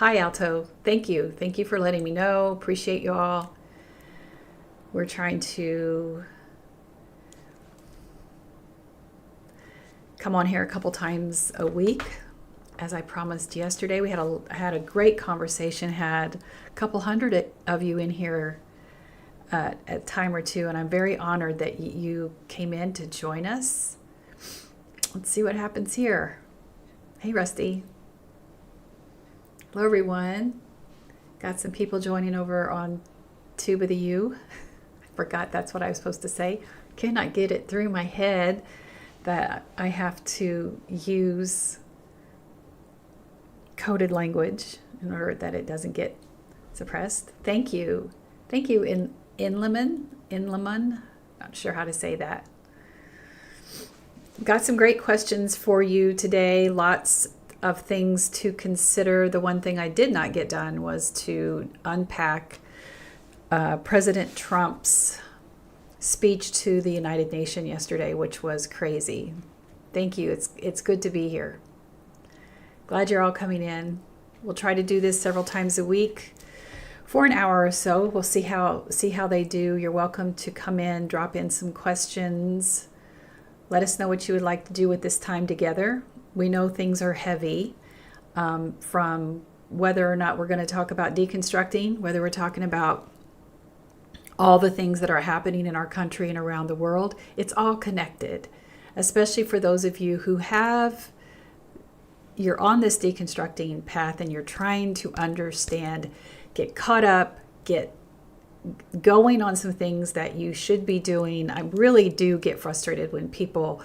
Hi, Alto. Thank you. Thank you for letting me know. Appreciate you all. We're trying to come on here a couple times a week. As I promised yesterday, we had a great conversation, had a couple hundred of you in here at a time or two, and I'm very honored that you came in to join us. Let's see what happens here. Hey, Rusty. Hello, everyone. Got some people joining over on Tube of the U. I forgot that's what I was supposed to say. Cannot get it through my head that I have to use coded language in order that it doesn't get suppressed. Thank you. Thank you, Inleman. Not sure how to say that. Got some great questions for you today. Lots of things to consider. The one thing I did not get done was to unpack President Trump's speech to the United Nations yesterday, which was crazy. Thank you. It's good to be here. Glad you're all coming in. We'll try to do this several times a week for an hour or so. We'll see how they do. You're welcome to come in, drop in some questions. Let us know what you would like to do with this time together. We know things are heavy, from whether or not we're going to talk about deconstructing, whether we're talking about all the things that are happening in our country and around the world. It's all connected, especially for those of you who you're on this deconstructing path and you're trying to understand, get caught up, get going on some things that you should be doing. I really do get frustrated when people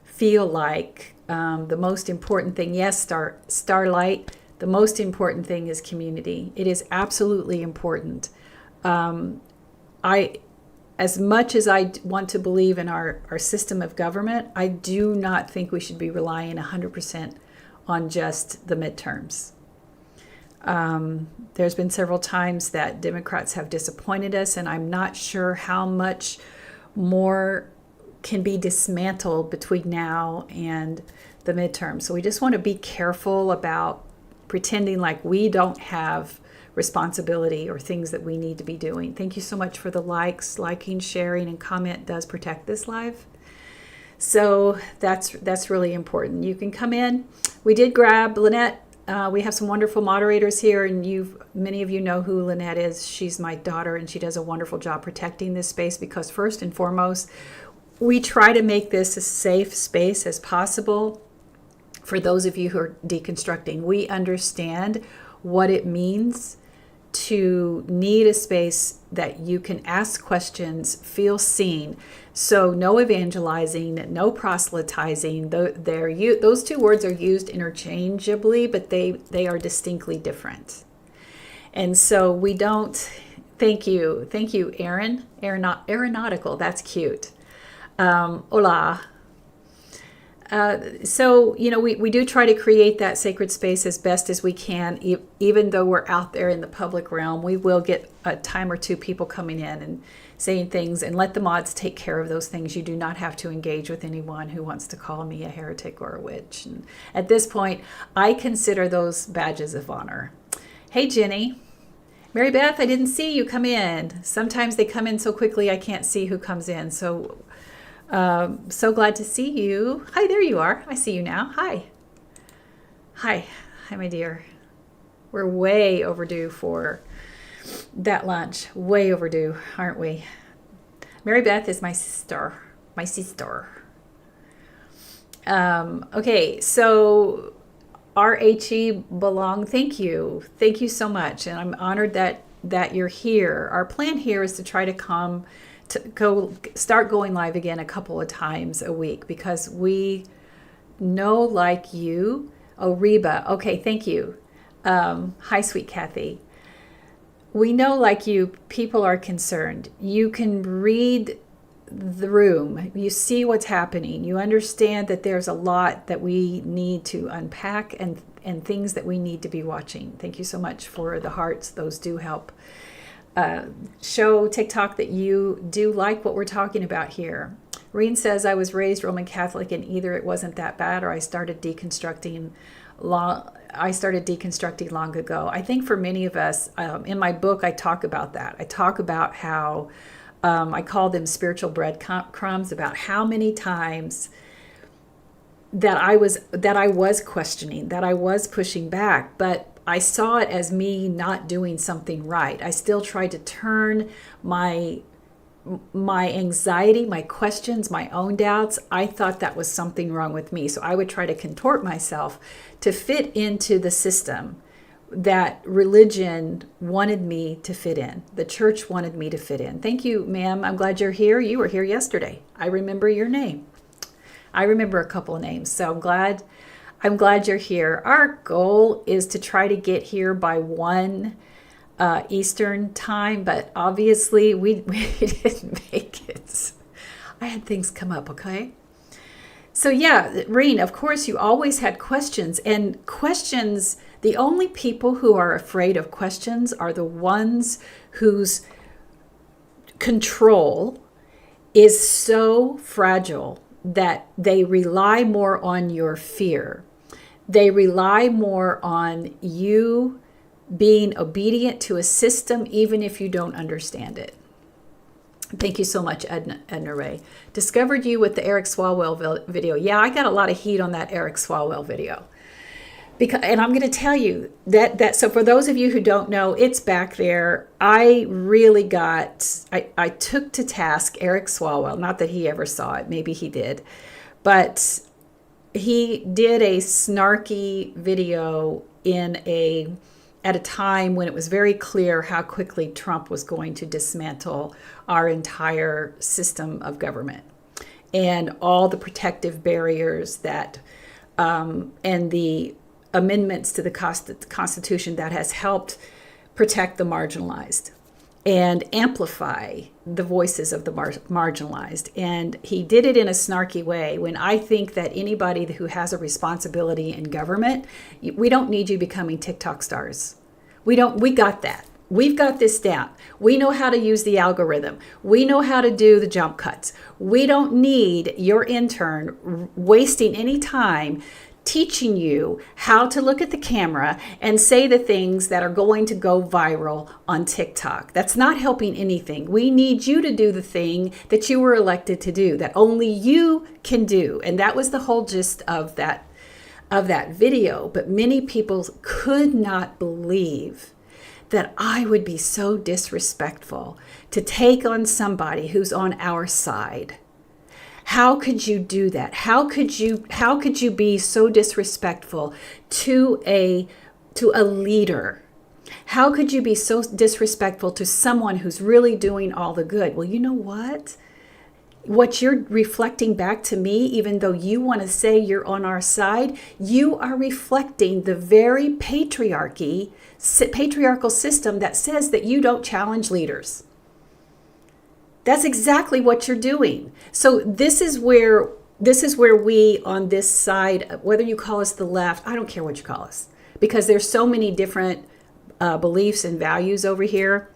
feel like the most important thing, yes, Starlight, the most important thing is community. It is absolutely important. As much as I want to believe in our system of government, I do not think we should be relying 100% on just the midterms. There's been several times that Democrats have disappointed us, and I'm not sure how much more can be dismantled between now and the midterm. So we just want to be careful about pretending like we don't have responsibility or things that we need to be doing. Thank you so much for the likes. Liking, sharing, and comment does protect this live. So that's really important. You can come in. We did grab Lynette. We have some wonderful moderators here, and many of you know who Lynette is. She's my daughter, and she does a wonderful job protecting this space because first and foremost, we try to make this as safe space as possible for those of you who are deconstructing. We understand what it means to need a space that you can ask questions, feel seen. So no evangelizing, no proselytizing. Those two words are used interchangeably, but they are distinctly different. And so we don't, thank you, Aaron, aeronautical, that's cute. Hola. So, we do try to create that sacred space as best as we can. Even though we're out there in the public realm, we will get a time or two people coming in and saying things, and let the mods take care of those things. You do not have to engage with anyone who wants to call me a heretic or a witch. And at this point, I consider those badges of honor. Hey, Jenny. Mary Beth, I didn't see you come in. Sometimes they come in so quickly I can't see who comes in. So glad to see you. Hi, there you are. I see you now. Hi, my dear. We're way overdue for that lunch. Way overdue, aren't we? Mary Beth is my sister. Okay, so RHE belong. Thank you so much, and I'm honored that you're here. Our plan here is to try to start going live again a couple of times a week because we know, like you. Oh, Reba. Okay, thank you. Hi, sweet Kathy. We know, like you, people are concerned. You can read the room. You see what's happening. You understand that there's a lot that we need to unpack and things that we need to be watching. Thank you so much for the hearts. Those do help. Show TikTok that you do like what we're talking about here. Reen says, I was raised Roman Catholic and either it wasn't that bad or I started deconstructing I started deconstructing long ago. I think for many of us, in my book, I talk about that. I talk about how I call them spiritual breadcrumbs, about how many times that I was questioning, that I was pushing back, but I saw it as me not doing something right. I still tried to turn my anxiety, my questions, my own doubts. I thought that was something wrong with me. So I would try to contort myself to fit into the system that religion wanted me to fit in. The church wanted me to fit in. Thank you, ma'am. I'm glad you're here. You were here yesterday. I remember your name. I remember a couple of names. So I'm glad you're here. Our goal is to try to get here by 1 Eastern time, but obviously we didn't make it. I had things come up, okay? So yeah, Reen, of course you always had questions, and questions, the only people who are afraid of questions are the ones whose control is so fragile that they rely more on your fear. They rely more on you being obedient to a system, even if you don't understand it. Thank you so much, Edna Ray. Discovered you with the Eric Swalwell video. Yeah, I got a lot of heat on that Eric Swalwell video. And I'm going to tell you that so for those of you who don't know, it's back there. I took to task Eric Swalwell. Not that he ever saw it. Maybe he did. But he did a snarky video at a time when it was very clear how quickly Trump was going to dismantle our entire system of government and all the protective barriers that and the amendments to the Constitution that has helped protect the marginalized and amplify the voices of the marginalized. And he did it in a snarky way, when I think that anybody who has a responsibility in government, we don't need you becoming TikTok stars. We got that. We've got this down. We know how to use the algorithm. We know how to do the jump cuts. We don't need your intern wasting any time teaching you how to look at the camera and say the things that are going to go viral on TikTok. That's not helping anything. We need you to do the thing that you were elected to do, that only you can do. And that was the whole gist of that video. But many people could not believe that I would be so disrespectful to take on somebody who's on our side. How could you do that? How could you be so disrespectful to a leader? How could you be so disrespectful to someone who's really doing all the good? Well, you know what? What you're reflecting back to me, even though you want to say you're on our side, you are reflecting the very patriarchal system that says that you don't challenge leaders. That's exactly what you're doing. So this is where we on this side, whether you call us the left, I don't care what you call us, because there's so many different beliefs and values over here.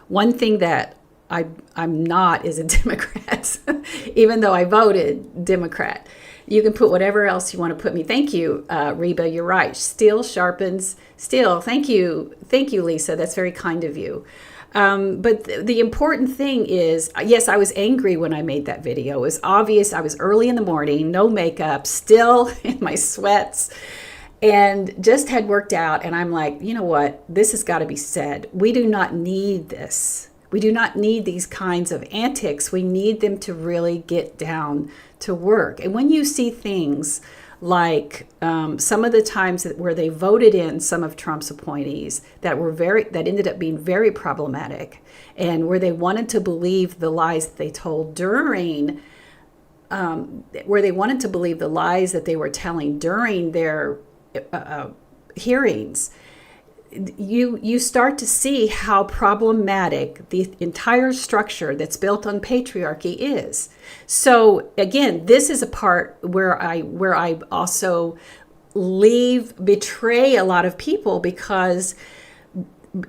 One thing that I'm not is a Democrat, even though I voted Democrat. You can put whatever else you want to put me. Thank you, Reba. You're right. Steel sharpens steel. Thank you, Lisa. That's very kind of you. But the important thing is, yes, I was angry when I made that video. It was obvious. I was early in the morning, no makeup, still in my sweats, and just had worked out. And I'm like, you know what? This has got to be said. We do not need this. We do not need these kinds of antics. We need them to really get down to work. And when you see things like some of the times where they voted in some of Trump's appointees that ended up being very problematic, and where they wanted to believe the lies that they told during, where they wanted to believe the lies that they were telling during their hearings, you start to see how problematic the entire structure that's built on patriarchy is. So again, this is a part where I also betray a lot of people, because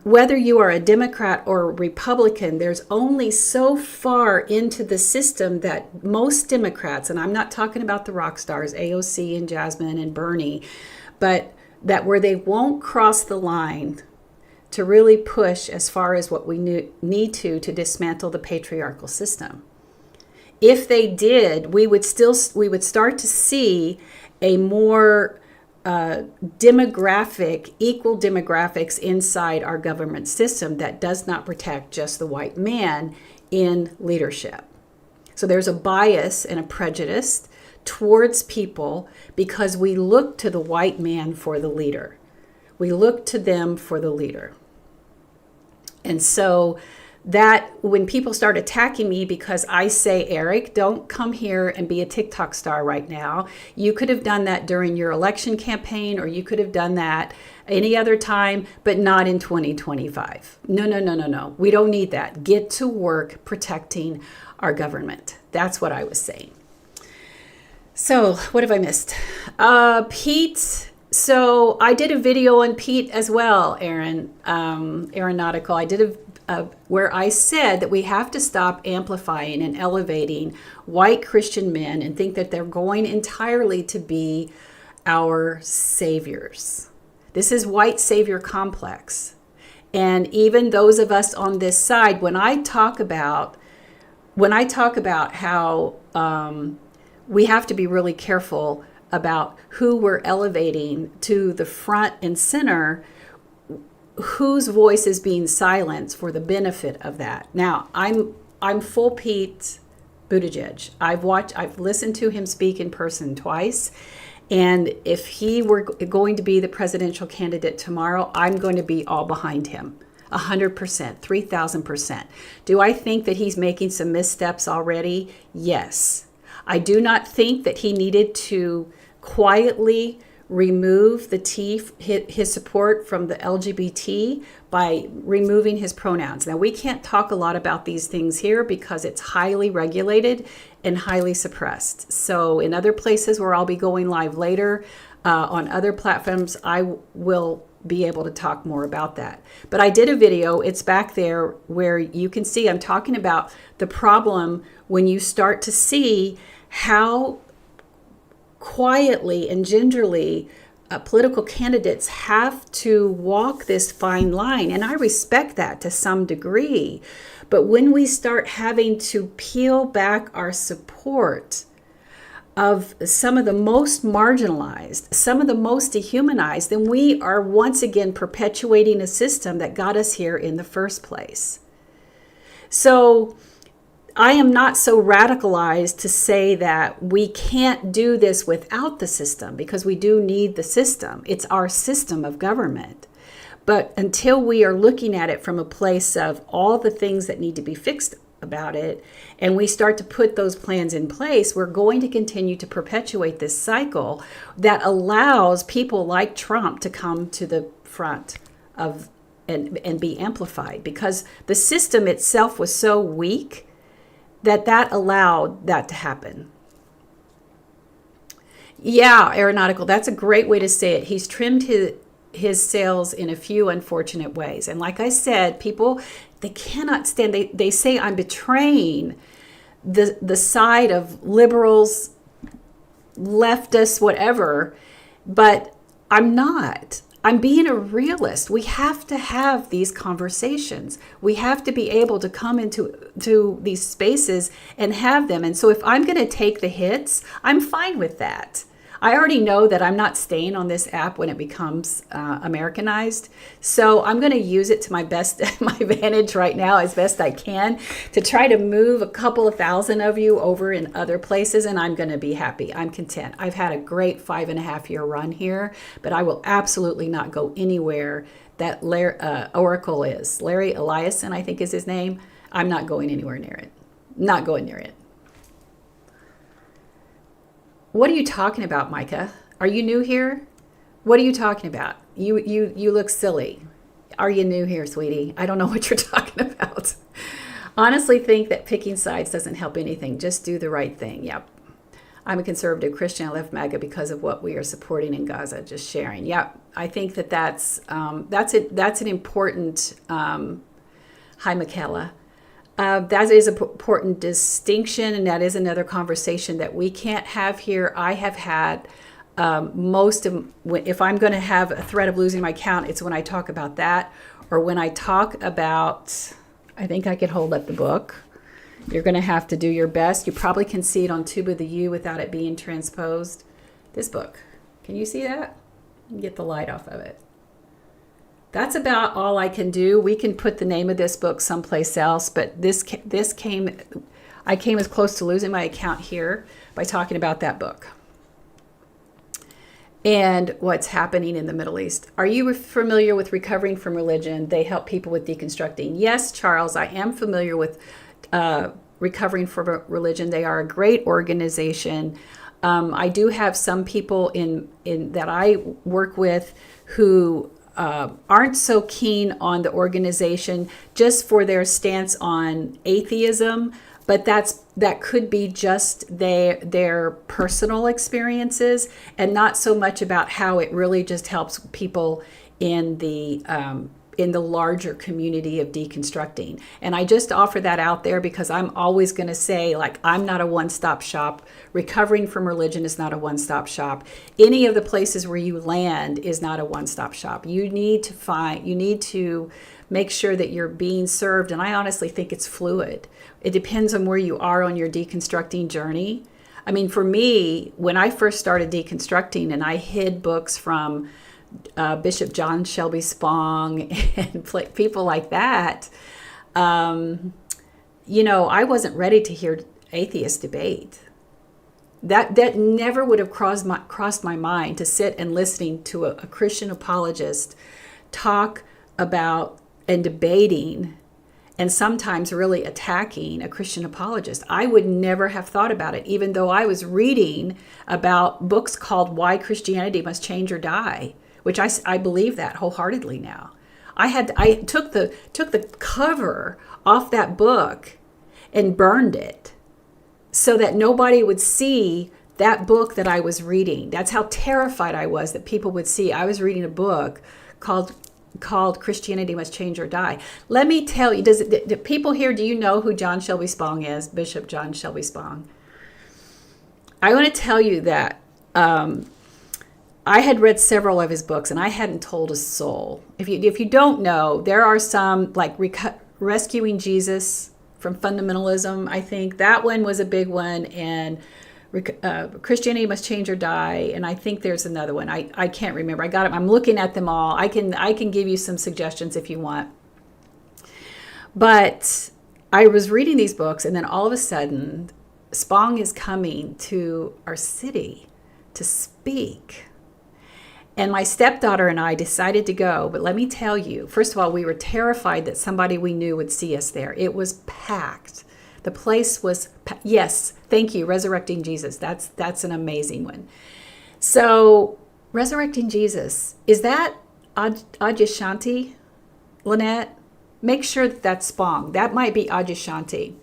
whether you are a Democrat or a Republican, there's only so far into the system that most Democrats, and I'm not talking about the rock stars, AOC and Jasmine and Bernie, but that where they won't cross the line to really push as far as what we need to dismantle the patriarchal system. If they did, we would start to see a more equal demographics inside our government system that does not protect just the white man in leadership. So there's a bias and a prejudice towards people because we look to the white man for the leader. We look to them for the leader. And so that when people start attacking me because I say, Eric, don't come here and be a TikTok star right now. You could have done that during your election campaign, or you could have done that any other time, but not in 2025. No. We don't need that. Get to work protecting our government. That's what I was saying. So what have I missed? Pete. So I did a video on Pete as well, Aeronautical. I did where I said that we have to stop amplifying and elevating white Christian men and think that they're going entirely to be our saviors. This is white savior complex. And even those of us on this side, when I talk about how we have to be really careful about who we're elevating to the front and center, whose voice is being silenced for the benefit of that. Now, I'm full Pete Buttigieg. I've listened to him speak in person twice. And if he were going to be the presidential candidate tomorrow, I'm going to be all behind him. 100%, 3,000%. Do I think that he's making some missteps already? Yes. I do not think that he needed to quietly remove his support from the LGBT by removing his pronouns. Now, we can't talk a lot about these things here because it's highly regulated and highly suppressed. So in other places where I'll be going live later, on other platforms, I will be able to talk more about that. But I did a video, it's back there, where you can see I'm talking about the problem when you start to see how quietly and gingerly political candidates have to walk this fine line. And I respect that to some degree. But when we start having to peel back our support of some of the most marginalized, some of the most dehumanized, then we are once again perpetuating a system that got us here in the first place. So I am not so radicalized to say that we can't do this without the system, because we do need the system. It's our system of government. But until we are looking at it from a place of all the things that need to be fixed about it, and we start to put those plans in place, we're going to continue to perpetuate this cycle that allows people like Trump to come to the front of and be amplified, because the system itself was so weak that allowed that to happen. Yeah, Aeronautical, that's a great way to say it. He's trimmed his sails in a few unfortunate ways. And like I said, people, they cannot stand, they say I'm betraying the side of liberals, leftists, whatever, but I'm not. I'm being a realist. We have to have these conversations. We have to be able to come into these spaces and have them. And so if I'm going to take the hits, I'm fine with that. I already know that I'm not staying on this app when it becomes Americanized. So I'm going to use it to my advantage right now as best I can to try to move a couple of thousand of you over in other places, and I'm going to be happy. I'm content. I've had a great 5.5-year run here, but I will absolutely not go anywhere that Oracle is. Larry Eliason, I think is his name. I'm not going anywhere near it. Not going near it. What are you talking about, Micah? Are you new here? What are you talking about? You look silly. Are you new here, sweetie? I don't know what you're talking about. Honestly think that picking sides doesn't help anything. Just do the right thing. Yep. I'm a conservative Christian. I left MAGA because of what we are supporting in Gaza. Just sharing. Yep. I think that's an important, hi, Michaela. That is an important distinction, and that is another conversation that we can't have here. I have had If I'm going to have a threat of losing my account, it's when I talk about that, or when I talk about, I think I can hold up the book. You're going to have to do your best. You probably can see it on Tube of the U without it being transposed. This book. Can you see that? Get the light off of it. That's about all I can do. We can put the name of this book someplace else, but I came as close to losing my account here by talking about that book and what's happening in the Middle East. Are you familiar with Recovering from Religion? They help people with deconstructing. Yes, Charles, I am familiar with Recovering from Religion. They are a great organization. I do have some people in that I work with who aren't so keen on the organization just for their stance on atheism, but that could be just their personal experiences and not so much about how it really just helps people in the larger community of deconstructing. And I just offer that out there because I'm always going to say, like, I'm not a one-stop shop. Recovering from Religion is not a one-stop shop. Any of the places where you land is not a one-stop shop. You need to make sure that you're being served. And I honestly think it's fluid. It depends on where you are on your deconstructing journey. I mean, for me, when I first started deconstructing and I hid books from Bishop John Shelby Spong and people like that, I wasn't ready to hear atheist debate. That never would have crossed my mind to sit and listening to a Christian apologist talk about and debating and sometimes really attacking a Christian apologist. I would never have thought about it, even though I was reading about books called Why Christianity Must Change or Die, which I believe that wholeheartedly now. I took the cover off that book and burned it so that nobody would see that book that I was reading. That's how terrified I was that people would see I was reading a book called Christianity Must Change or Die. Let me tell you, do people here, do you know who John Shelby Spong is? Bishop John Shelby Spong. I want to tell you that I had read several of his books and I hadn't told a soul. If you don't know, there are some like Rescuing Jesus from Fundamentalism. I think that one was a big one, and Christianity Must Change or Die, and I think there's another one. I can't remember. I got it. I'm looking at them all. I can give you some suggestions if you want. But I was reading these books, and then all of a sudden, Spong is coming to our city to speak. And my stepdaughter and I decided to go. But let me tell you, first of all, we were terrified that somebody we knew would see us there. It was packed. The place was, yes, thank you, Resurrecting Jesus. That's an amazing one. So, Resurrecting Jesus, is that Adyashanti, Lynette? Make sure that's Spong. That might be Adyashanti.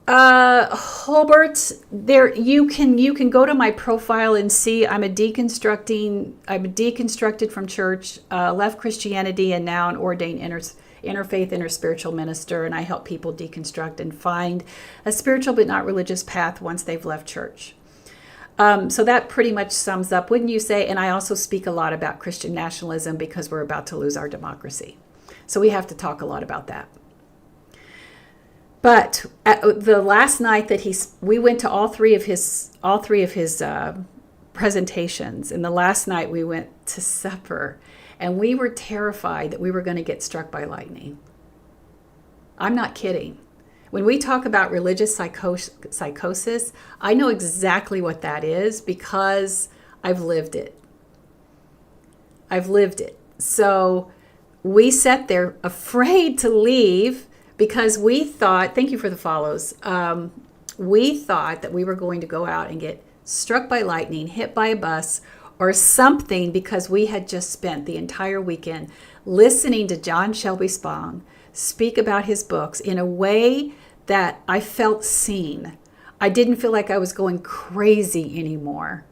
Holbert, there you can go to my profile and see I'm deconstructed from church, left Christianity, and now an ordained interfaith, interspiritual minister, and I help people deconstruct and find a spiritual but not religious path once they've left church. So that pretty much sums up, wouldn't you say? And I also speak a lot about Christian nationalism because we're about to lose our democracy. So we have to talk a lot about that. But the last night that we went to all three of his presentations, and the last night we went to supper, and we were terrified that we were going to get struck by lightning. I'm not kidding. When we talk about religious psychosis, I know exactly what that is because I've lived it. So we sat there afraid to leave because we thought, thank you for the follows, we thought that we were going to go out and get struck by lightning, hit by a bus, or something, because we had just spent the entire weekend listening to John Shelby Spong speak about his books in a way that I felt seen. I didn't feel like I was going crazy anymore.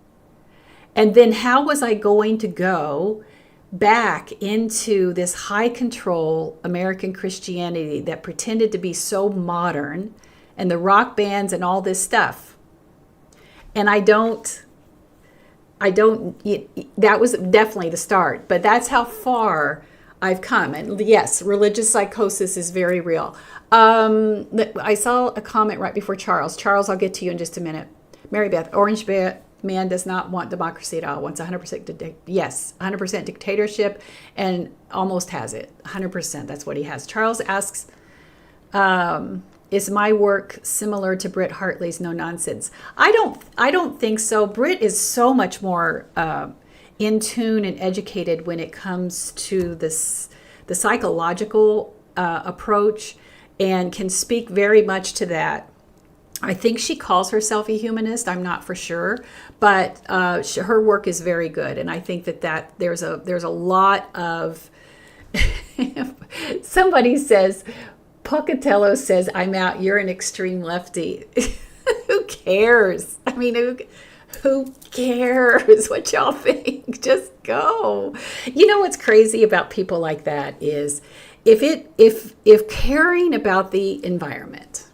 And then how was I going to go back into this high control American Christianity that pretended to be so modern, and the rock bands and all this stuff? And that was definitely the start, but that's how far I've come. And yes, religious psychosis is very real. I saw a comment right before Charles. Charles, I'll get to you in just a minute. Mary Beth, Orange Man does not want democracy at all. Wants 100%, yes, 100% dictatorship, and almost has it. 100%, that's what he has. Charles asks, is my work similar to Britt Hartley's No Nonsense? I don't think so. Britt is so much more in tune and educated when it comes to the psychological approach, and can speak very much to that. I think she calls herself a humanist. I'm not for sure, but her work is very good, and I think that there's a lot of. Somebody says, Pocatello says, "I'm out. You're an extreme lefty." Who cares? I mean, who cares what y'all think? Just go. You know what's crazy about people like that is if caring about the environment,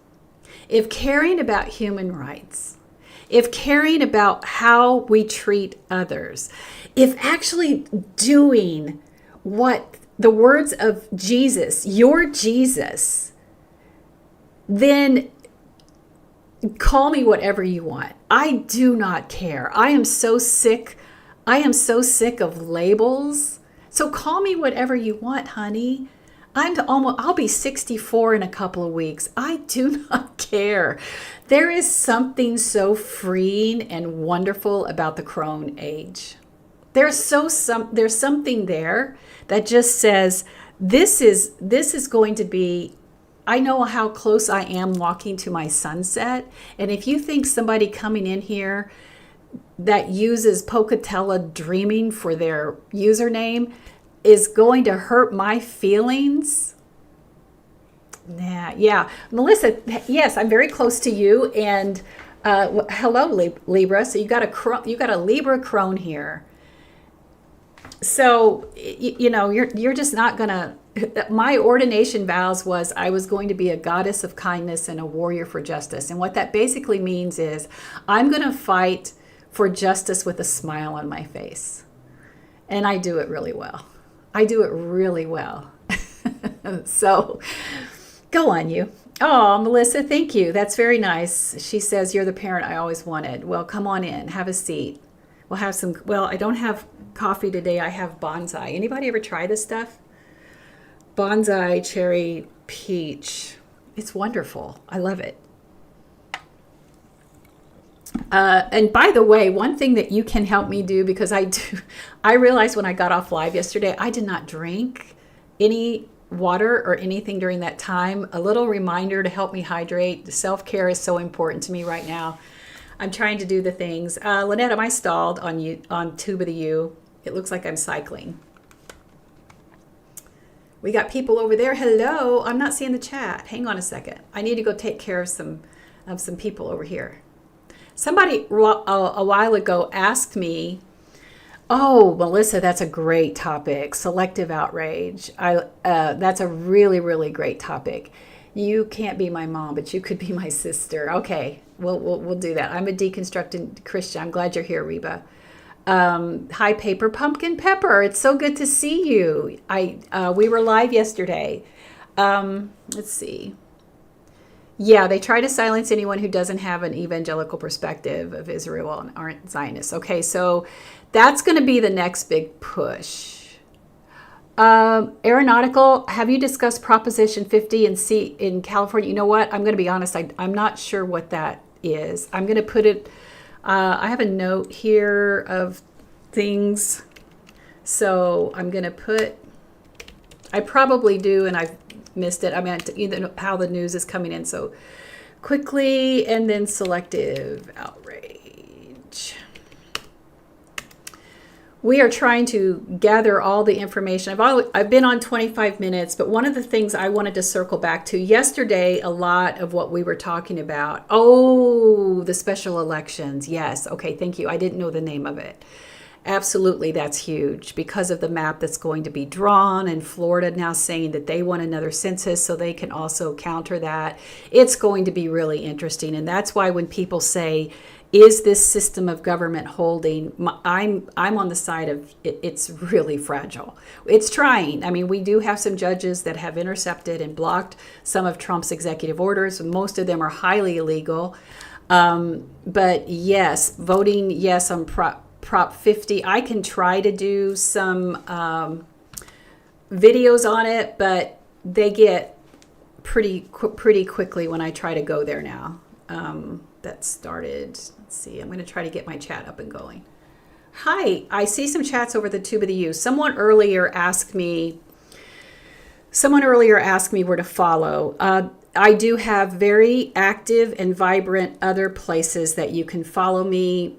if caring about human rights, if caring about how we treat others, if actually doing what the words of Jesus, your Jesus, then call me whatever you want. I do not care. I am so sick. I am so sick of labels. So call me whatever you want, honey. I'll be 64 in a couple of weeks. I do not care. There is something so freeing and wonderful about the crone age. There's something there that just says, this is going to be, I know how close I am walking to my sunset. And if you think somebody coming in here that uses Pocatello Dreaming for their username is going to hurt my feelings, yeah. Melissa, yes, I'm very close to you. And hello, Libra. So you got a Libra crone here. So, you're just not going to, my ordination vows was I was going to be a goddess of kindness and a warrior for justice. And what that basically means is I'm going to fight for justice with a smile on my face. And I do it really well. So go on, you. Oh, Melissa, thank you. That's very nice. She says, you're the parent I always wanted. Well, come on in, have a seat. We'll have some, I don't have coffee today. I have bonsai. Anybody ever try this stuff? Bonsai cherry peach. It's wonderful. I love it. And by the way, one thing that you can help me do, because I realized when I got off live yesterday, I did not drink any water or anything during that time. A little reminder to help me hydrate. Self-care is so important to me right now. I'm trying to do the things. Lynette, am I stalled on Tube of the U? It looks like I'm cycling. We got people over there. Hello. I'm not seeing the chat. Hang on a second. I need to go take care of some people over here. Somebody a while ago asked me, oh, Melissa, that's a great topic. Selective outrage. That's a really, really great topic. You can't be my mom, but you could be my sister. Okay, we'll do that. I'm a deconstructing Christian. I'm glad you're here, Reba. Hi, Paper Pumpkin Pepper. It's so good to see you. We were live yesterday. Let's see. Yeah, they try to silence anyone who doesn't have an evangelical perspective of Israel and aren't Zionists. Okay, so that's going to be the next big push. Aeronautical, have you discussed Proposition 50 in California? You know what? I'm going to be honest. I'm not sure what that is. I'm going to put it, I have a note here of things. So I'm going to put, I probably do, and I've missed it. I meant either how the news is coming in so quickly, and then selective outrage. We are trying to gather all the information. I've been on 25 minutes, but one of the things I wanted to circle back to yesterday, a lot of what we were talking about. Oh, the special elections. Yes. Okay. Thank you. I didn't know the name of it. Absolutely, that's huge because of the map that's going to be drawn, and Florida now saying that they want another census so they can also counter that. It's going to be really interesting, and that's why when people say, is this system of government holding? I'm on the side of it's really fragile. It's trying. I mean, we do have some judges that have intercepted and blocked some of Trump's executive orders. Most of them are highly illegal. But yes, voting yes on Prop 50. I can try to do some videos on it, but they get pretty quickly when I try to go there now. That started, let's see, I'm going to try to get my chat up and going. Hi, I see some chats over the Tube of the U. Someone earlier asked me where to follow. I do have very active and vibrant other places that you can follow me.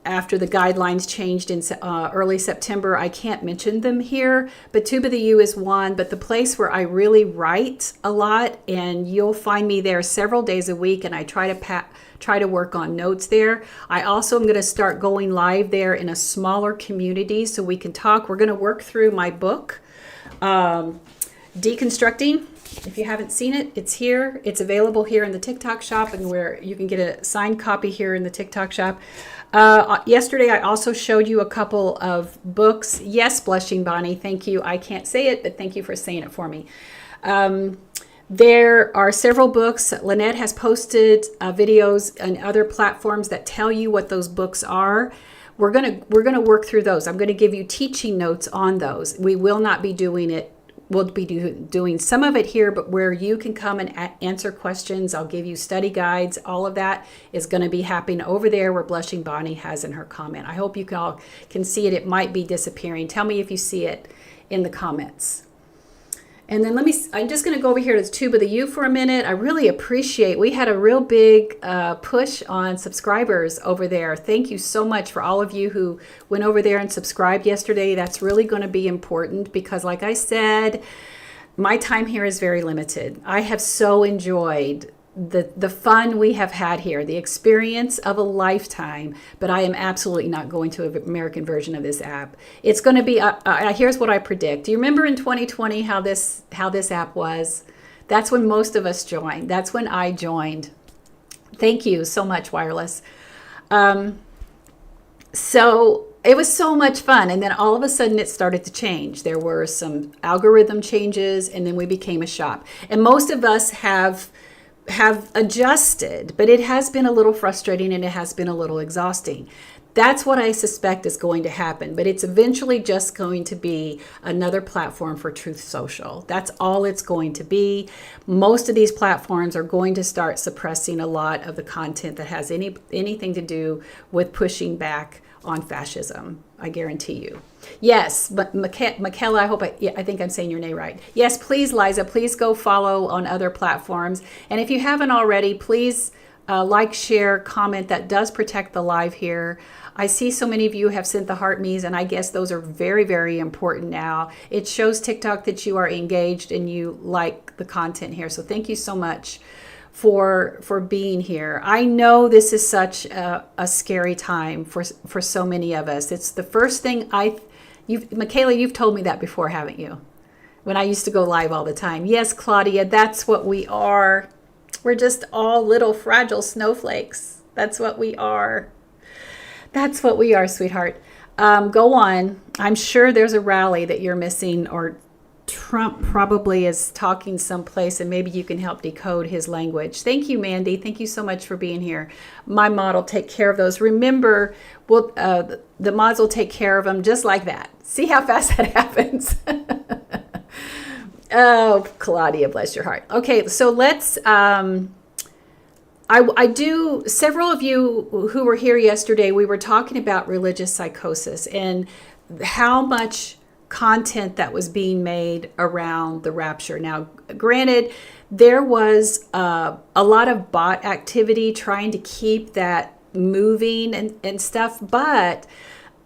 After the guidelines changed in early September, I can't mention them here, but Tube of the U is one. But the place where I really write a lot, and you'll find me there several days a week, and I try to work on notes there. I also am going to start going live there in a smaller community so we can talk. We're going to work through my book, Deconstructing. If you haven't seen it, it's here. It's available here in the TikTok shop, and where you can get a signed copy here in the TikTok shop. Yesterday, I also showed you a couple of books. Yes, Blushing Bonnie, thank you. I can't say it, but thank you for saying it for me. There are several books. Lynette has posted videos on other platforms that tell you what those books are. We're gonna work through those. I'm gonna give you teaching notes on those. We will not be doing it. We'll be doing some of it here, but where you can come and answer questions, I'll give you study guides. All of that is going to be happening over there where Blushing Bonnie has in her comment. I hope you all can see it. It might be disappearing. Tell me if you see it in the comments. And then I'm just going to go over here to the Tube of the U for a minute. I really appreciate, we had a real big push on subscribers over there. Thank you so much for all of you who went over there and subscribed yesterday. That's really going to be important because, like I said, my time here is very limited. I have so enjoyed the fun we have had here, the experience of a lifetime, but I am absolutely not going to an American version of this app. It's going to be, here's what I predict. Do you remember in 2020 how this app was? That's when most of us joined. That's when I joined. Thank you so much, Wireless. So it was so much fun. And then all of a sudden it started to change. There were some algorithm changes, and then we became a shop. And most of us have adjusted, but it has been a little frustrating and it has been a little exhausting. That's what I suspect is going to happen, but it's eventually just going to be another platform for Truth Social. That's all it's going to be. Most of these platforms are going to start suppressing a lot of the content that has anything to do with pushing back on fascism. I guarantee you. Yes, but Michaela, I think I'm saying your name right. Yes, please, Liza, please go follow on other platforms. And if you haven't already, please like, share, comment. That does protect the live here. I see so many of you have sent the heart me's, and I guess those are very, very important now. It shows TikTok that you are engaged and you like the content here. So thank you so much for being here. I know this is such a scary time for so many of us. It's the first thing Michaela, you've told me that before, haven't you? When I used to go live all the time. Yes, Claudia, that's what we are. We're just all little fragile snowflakes. That's what we are. That's what we are, sweetheart. Go on. I'm sure there's a rally that you're missing, or Trump probably is talking someplace, and maybe you can help decode his language. Thank you, Mandy. Thank you so much for being here. My mod will take care of those. Remember, the mods will take care of them just like that. See how fast that happens. Oh, Claudia, bless your heart. Okay, so let's, several of you who were here yesterday, we were talking about religious psychosis and how much content that was being made around the rapture. Now, granted, there was a lot of bot activity trying to keep that moving and stuff, but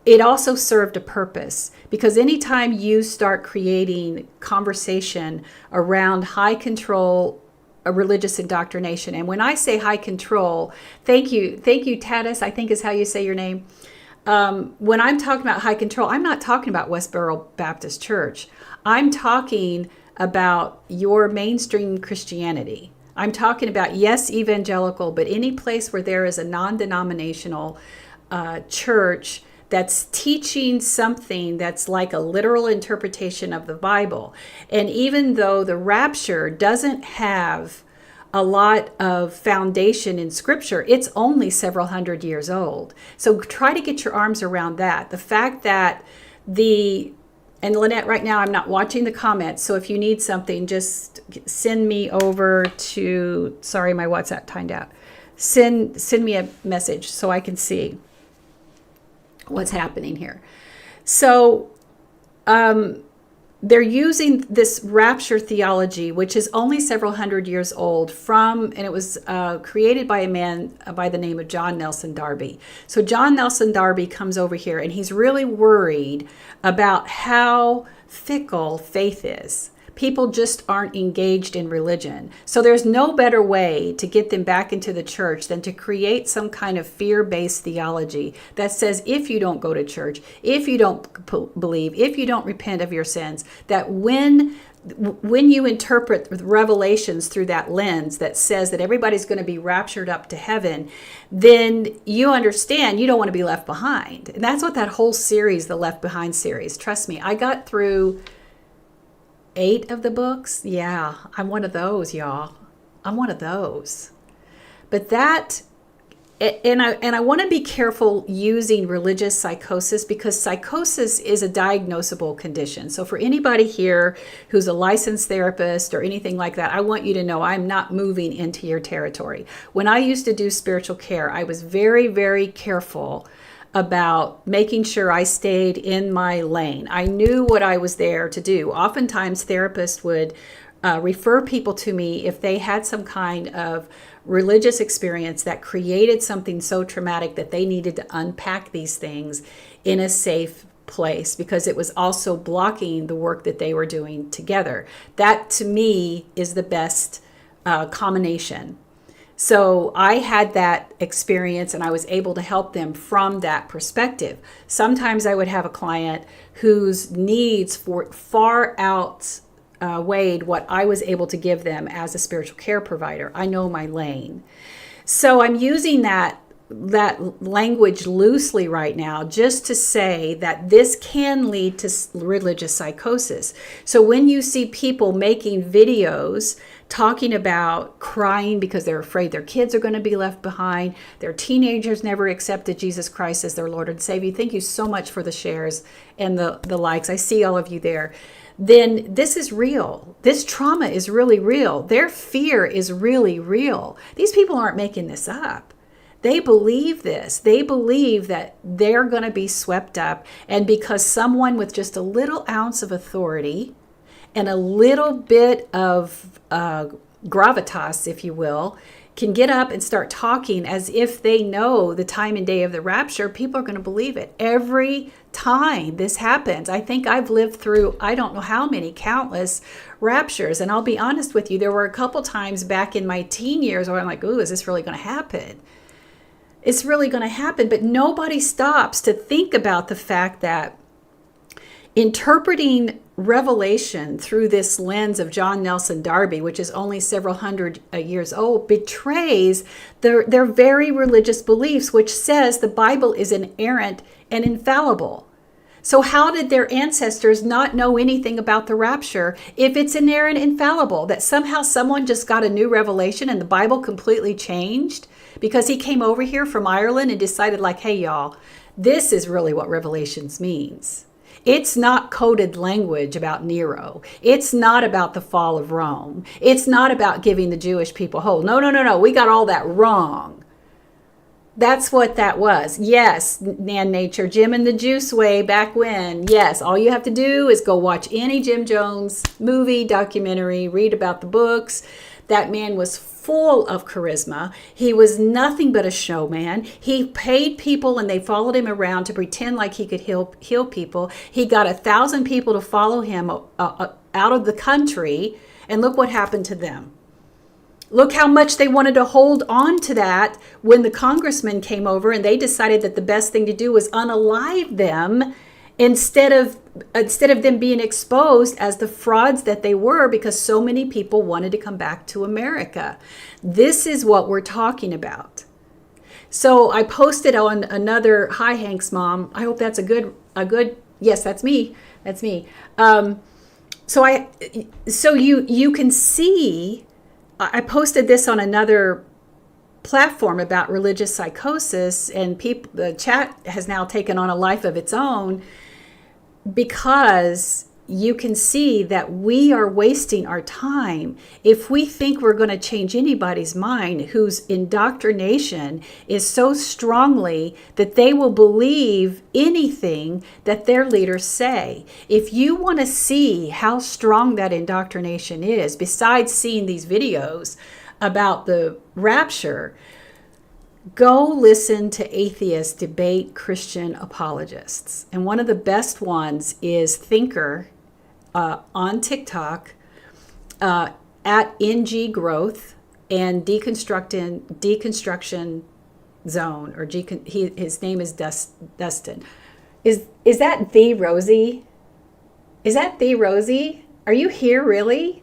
it also served a purpose, because anytime you start creating conversation around high control, a religious indoctrination, and when I say high control, thank you, Tatis, I think is how you say your name. When I'm talking about high control, I'm not talking about Westboro Baptist Church. I'm talking about your mainstream Christianity. I'm talking about, yes, evangelical, but any place where there is a non-denominational church that's teaching something that's like a literal interpretation of the Bible. And even though the rapture doesn't have a lot of foundation in scripture, it's only several hundred years old. So try to get your arms around that. The fact that and Lynette, right now I'm not watching the comments, so if you need something, just send me over to, sorry, my WhatsApp timed out. Send me a message so I can see what's happening here. So they're using this rapture theology, which is only several hundred years old, and it was created by a man by the name of John Nelson Darby. So John Nelson Darby comes over here, and he's really worried about how fickle faith is. People just aren't engaged in religion. So there's no better way to get them back into the church than to create some kind of fear-based theology that says if you don't go to church, if you don't believe, if you don't repent of your sins, that when you interpret Revelations through that lens that says that everybody's going to be raptured up to heaven, then you understand you don't want to be left behind. And that's what that whole series, the Left Behind series, trust me, I got through 8 of the books. Yeah, I'm one of those, y'all. I'm one of those. But that, and I want to be careful using religious psychosis, because psychosis is a diagnosable condition. So for anybody here who's a licensed therapist or anything like that, I want you to know I'm not moving into your territory. When I used to do spiritual care, I was very, very careful about making sure I stayed in my lane. I knew what I was there to do. Oftentimes therapists would refer people to me if they had some kind of religious experience that created something so traumatic that they needed to unpack these things in a safe place, because it was also blocking the work that they were doing together. That to me is the best combination. So I had that experience, and I was able to help them from that perspective. Sometimes I would have a client whose needs far outweighed what I was able to give them as a spiritual care provider. I know my lane. So I'm using that language loosely right now just to say that this can lead to religious psychosis. So when you see people making videos talking about crying because they're afraid their kids are going to be left behind, their teenagers never accepted Jesus Christ as their Lord and Savior, thank you so much for the shares and the likes. I see all of you there. Then this is real. This trauma is really real. Their fear is really real. These people aren't making this up. They believe this. They believe that they're going to be swept up. And because someone with just a little ounce of authority and a little bit of gravitas, if you will, can get up and start talking as if they know the time and day of the rapture, people are going to believe it. Every time this happens, I think I've lived through, I don't know how many, countless raptures. And I'll be honest with you, there were a couple times back in my teen years where I'm like, ooh, is this really going to happen? It's really going to happen. But nobody stops to think about the fact that interpreting Revelation through this lens of John Nelson Darby, which is only several hundred years old, betrays their very religious beliefs, which says the Bible is inerrant and infallible. So how did their ancestors not know anything about the rapture if it's inerrant and infallible? That somehow someone just got a new revelation and the Bible completely changed because he came over here from Ireland and decided like, hey, y'all, this is really what Revelations means. It's not coded language about Nero. It's not about the fall of Rome. It's not about giving the Jewish people hope. No. We got all that wrong. That's what that was. Yes, Nan Nature, Jim and the Juice way back when. Yes, all you have to do is go watch any Jim Jones movie, documentary, read about the books. That man was full of charisma. He was nothing but a showman. He paid people and they followed him around to pretend like he could heal people. He got 1,000 people to follow him out of the country. And look what happened to them. Look how much they wanted to hold on to that when the congressman came over and they decided that the best thing to do was unalive them instead of them being exposed as the frauds that they were, because so many people wanted to come back to America. This is what we're talking about. So I posted on another, hi Hank's mom. I hope that's a good, yes, that's me. That's me. So you can see, I posted this on another platform about religious psychosis, and the chat has now taken on a life of its own, because you can see that we are wasting our time if we think we're going to change anybody's mind whose indoctrination is so strongly that they will believe anything that their leaders say. If you want to see how strong that indoctrination is, besides seeing these videos about the rapture, go listen to atheists debate Christian apologists. And one of the best ones is Thinker on TikTok at NG Growth and Deconstruction Zone, or his name is Dustin. Is that the Rosie? Is that the Rosie? Are you here really?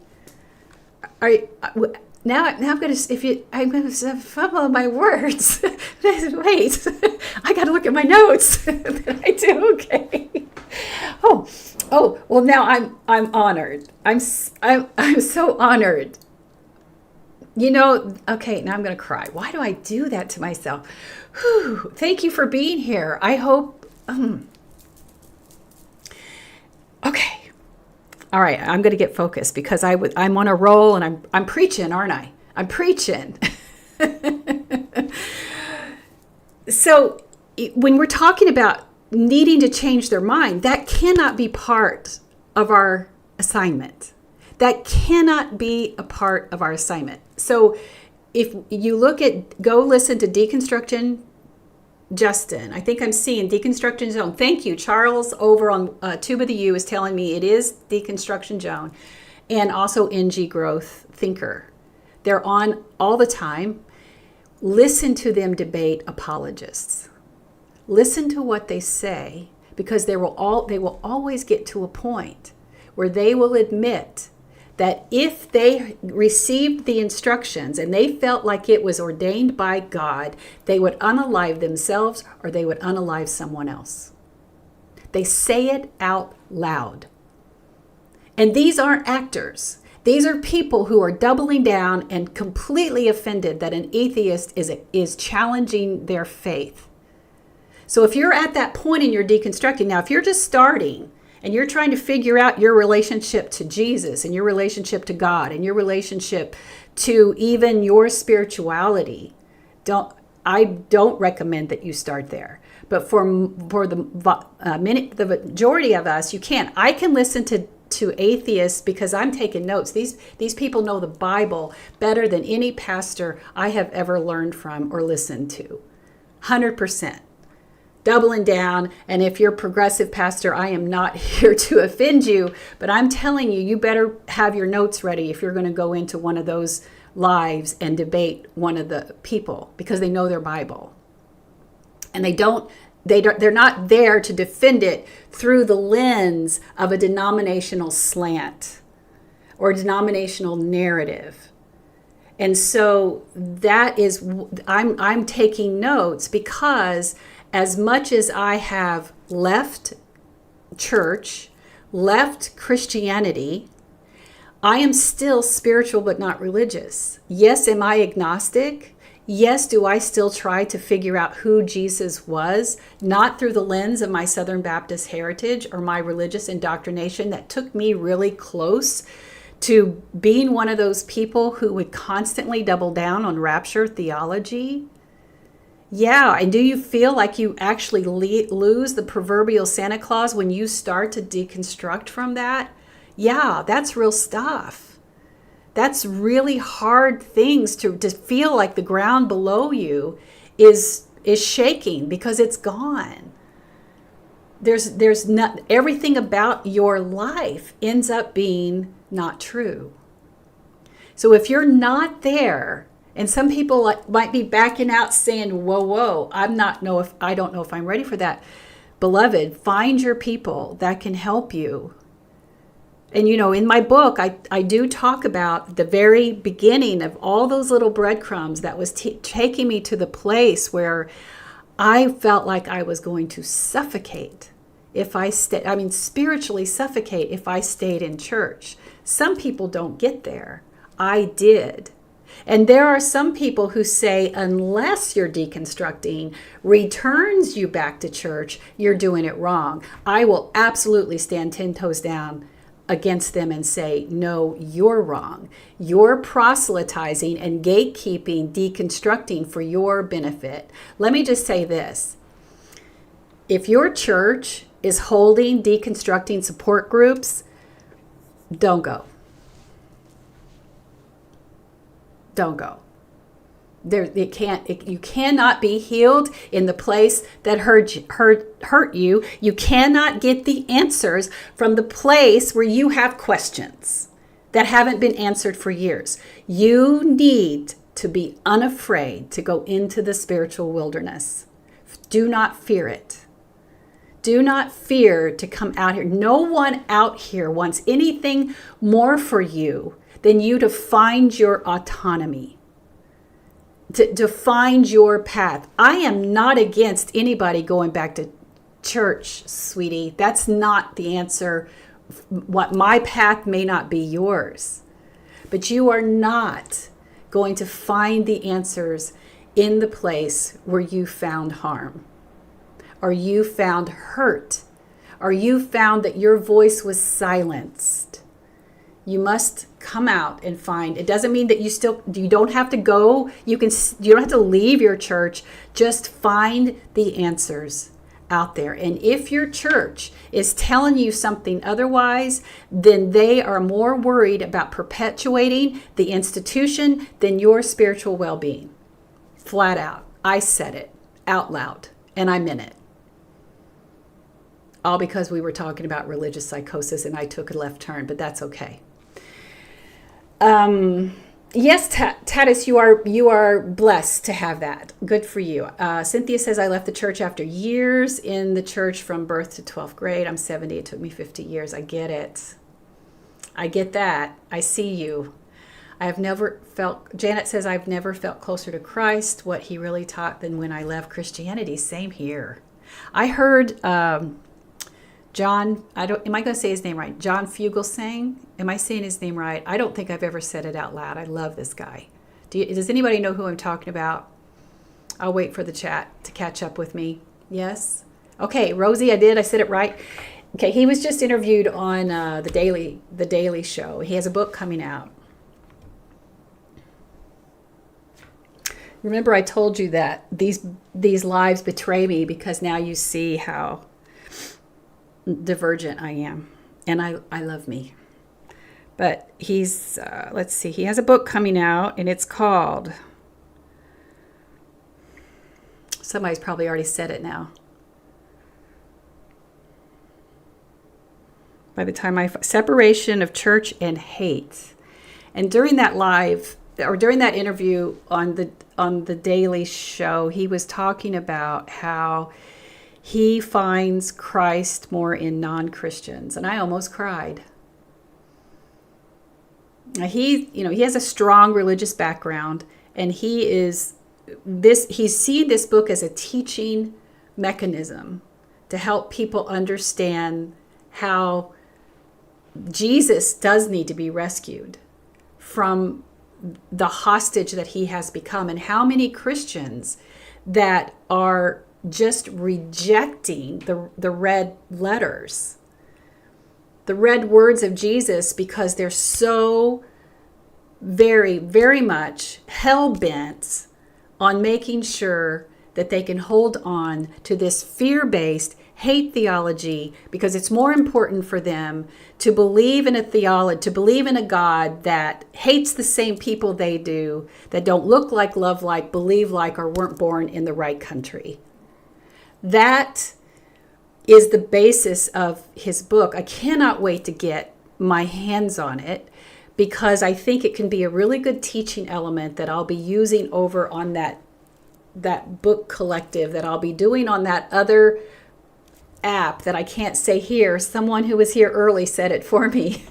Now I'm going to fumble my words. Wait, I got to look at my notes. Did I do okay? Oh, well now I'm honored. I'm so honored. You know, okay, now I'm going to cry. Why do I do that to myself? Whew, thank you for being here. I hope, okay. All right, I'm going to get focused, because I'm on a roll, and I'm preaching, aren't I? I'm preaching. So when we're talking about needing to change their mind, that cannot be part of our assignment. That cannot be a part of our assignment. So if you go listen to Deconstructing Justin. I think I'm seeing Deconstruction Zone. Thank you. Charles over on Tube of the U is telling me it is Deconstruction Zone, and also NG Growth Thinker. They're on all the time. Listen to them debate apologists. Listen to what they say, because they will always get to a point where they will admit that if they received the instructions and they felt like it was ordained by God, they would unalive themselves, or they would unalive someone else. They say it out loud. And these aren't actors. These are people who are doubling down and completely offended that an atheist is challenging their faith. So if you're at that point in your deconstructing, now if you're just starting, and you're trying to figure out your relationship to Jesus, and your relationship to God, and your relationship to even your spirituality, I don't recommend that you start there. But for the majority of us, you can. I can listen to atheists because I'm taking notes. These people know the Bible better than any pastor I have ever learned from or listened to. 100%. Doubling down. And if you're a progressive pastor, I am not here to offend you, but I'm telling you, you better have your notes ready if you're going to go into one of those lives and debate one of the people, because they know their Bible. And they're not there to defend it through the lens of a denominational slant or a denominational narrative. And so that is, I'm taking notes, because as much as I have left church, left Christianity, I am still spiritual but not religious. Yes, am I agnostic? Yes, do I still try to figure out who Jesus was, not through the lens of my Southern Baptist heritage or my religious indoctrination that took me really close to being one of those people who would constantly double down on rapture theology? Yeah, and do you feel like you actually lose the proverbial Santa Claus when you start to deconstruct from that? Yeah, that's real stuff. That's really hard things to feel like the ground below you is shaking because it's gone. There's not, everything about your life ends up being not true. So if you're not there, and some people might be backing out saying, whoa, I don't know if I'm ready for that. Beloved, find your people that can help you. And, in my book, I do talk about the very beginning of all those little breadcrumbs that was taking me to the place where I felt like I was going to suffocate if I stayed, spiritually suffocate if I stayed in church. Some people don't get there. I did. And there are some people who say, unless your deconstructing returns you back to church, you're doing it wrong. I will absolutely stand 10 toes down against them and say, no, you're wrong. You're proselytizing and gatekeeping, deconstructing for your benefit. Let me just say this. If your church is holding deconstructing support groups, don't go. Don't go. You cannot be healed in the place that hurt you. You cannot get the answers from the place where you have questions that haven't been answered for years. You need to be unafraid to go into the spiritual wilderness. Do not fear it. Do not fear to come out here. No one out here wants anything more for you than you to find your autonomy. To find your path. I am not against anybody going back to church, sweetie. That's not the answer. What my path may not be yours. But you are not going to find the answers in the place where you found harm. Or you found hurt. Or you found that your voice was silenced. You must come out and find. It doesn't mean that you don't have to go. You don't have to leave your church. Just find the answers out there. And if your church is telling you something otherwise, then they are more worried about perpetuating the institution than your spiritual well-being. Flat out. I said it out loud, and I meant it. All because we were talking about religious psychosis and I took a left turn, but that's okay. Yes, Tatis, you are blessed to have that. Good for you. Cynthia says, I left the church after years in the church from birth to 12th grade. I'm 70. It took me 50 years. I get it. I get that. I see you. Janet says, I've never felt closer to Christ, what he really taught, than when I left Christianity. Same here. I heard John, am I going to say his name right? John Fugelsang. Am I saying his name right? I don't think I've ever said it out loud. I love this guy. Does anybody know who I'm talking about? I'll wait for the chat to catch up with me. Yes? Okay, Rosie, I did. I said it right. Okay, he was just interviewed on the Daily Show. He has a book coming out. Remember, I told you that these lives betray me because now you see how divergent I am, and I love me. But he's let's see, he has a book coming out, and it's called, somebody's probably already said it now. By the time Separation of Church and Hate. And during that interview on the Daily Show, he was talking about how he finds Christ more in non-Christians, and I almost cried. He has a strong religious background, and he's seen this book as a teaching mechanism to help people understand how Jesus does need to be rescued from the hostage that he has become, and how many Christians that are just rejecting the red letters, the red words of Jesus, because they're so very, very much hell-bent on making sure that they can hold on to this fear-based hate theology, because it's more important for them to believe in to believe in a God that hates the same people they do, that don't look like, love like, believe like, or weren't born in the right country. That is the basis of his book. I cannot wait to get my hands on it, because I think it can be a really good teaching element that I'll be using over on that book collective that I'll be doing on that other app that I can't say here. Someone who was here early said it for me.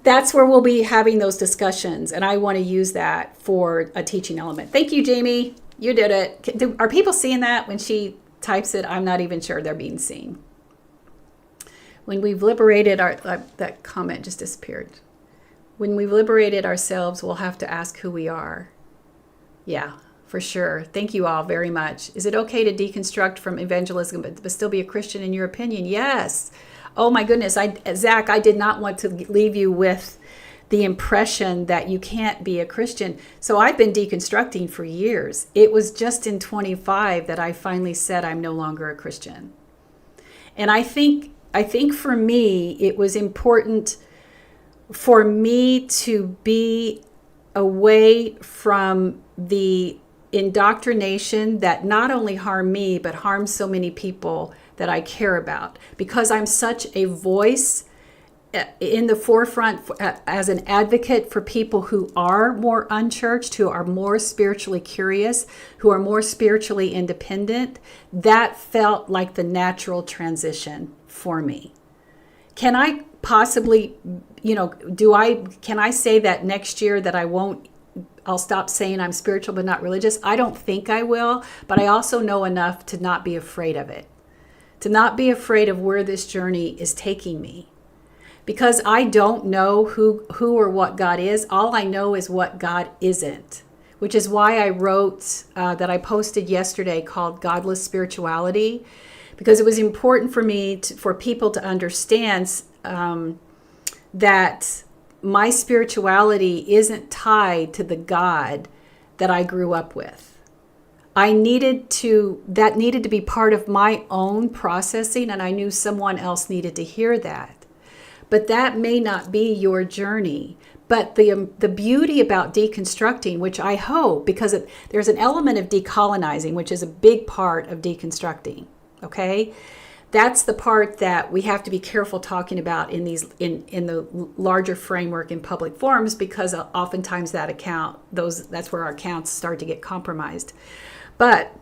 That's where we'll be having those discussions, and I want to use that for a teaching element. Thank you, Jamie. You did it. Are people seeing that when she types it? I'm not even sure they're being seen. When we've liberated that comment just disappeared. When we've liberated ourselves, we'll have to ask who we are. Yeah, for sure. Thank you all very much. Is it okay to deconstruct from evangelism but still be a Christian in your opinion? Yes. Oh my goodness, Zach, I did not want to leave you with the impression that you can't be a Christian. So I've been deconstructing for years. It was just in 25 that I finally said I'm no longer a Christian. And I think for me, it was important for me to be away from the indoctrination that not only harmed me, but harmed so many people that I care about, because I'm such a voice in the forefront as an advocate for people who are more unchurched, who are more spiritually curious, who are more spiritually independent. That felt like the natural transition for me. Can I possibly, can I say that next year that I'll stop saying I'm spiritual but not religious? I don't think I will, but I also know enough to not be afraid of it. To not be afraid of where this journey is taking me. Because I don't know who or what God is. All I know is what God isn't. Which is why I wrote that I posted yesterday called Godless Spirituality. Because it was important for me, for people to understand that my spirituality isn't tied to the God that I grew up with. That needed to be part of my own processing, and I knew someone else needed to hear that. But that may not be your journey. But the beauty about deconstructing, which I hope, because there's an element of decolonizing, which is a big part of deconstructing, okay? That's the part that we have to be careful talking about in the larger framework in public forums, because oftentimes that's where our accounts start to get compromised. But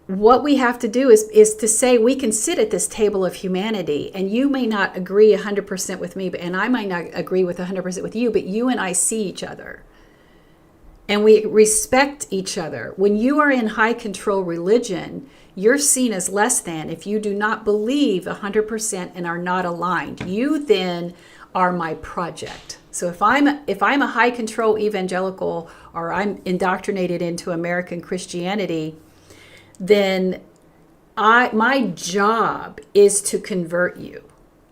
what we have to do is to say we can sit at this table of humanity, and you may not agree 100% with me, and I might not agree with 100% with you, but you and I see each other. And we respect each other. When you are in high control religion, you're seen as less than if you do not believe 100% and are not aligned. You then are my project. So if I'm a high control evangelical, or I'm indoctrinated into American Christianity, then my job is to convert you.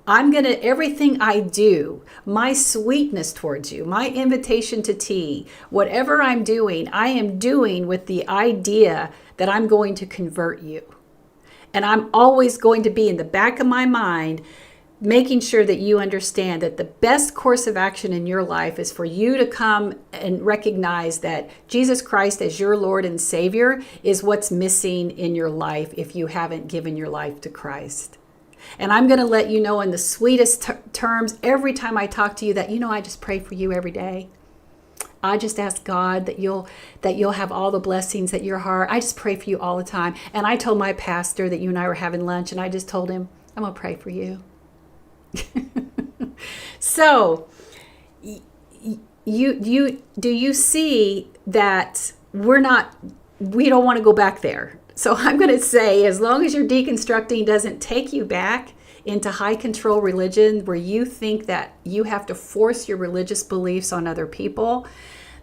Everything I do, my sweetness towards you, my invitation to tea, whatever I'm doing, I am doing with the idea that I'm going to convert you. And I'm always going to be in the back of my mind making sure that you understand that the best course of action in your life is for you to come and recognize that Jesus Christ as your Lord and Savior is what's missing in your life if you haven't given your life to Christ. And I'm going to let you know in the sweetest terms every time I talk to you that, I just pray for you every day. I just ask God that you'll have all the blessings at your heart. I just pray for you all the time. And I told my pastor that you and I were having lunch, and I just told him, I'm going to pray for you. So, do you see that we don't want to go back there? So I'm going to say, as long as your deconstructing doesn't take you back into high control religion where you think that you have to force your religious beliefs on other people,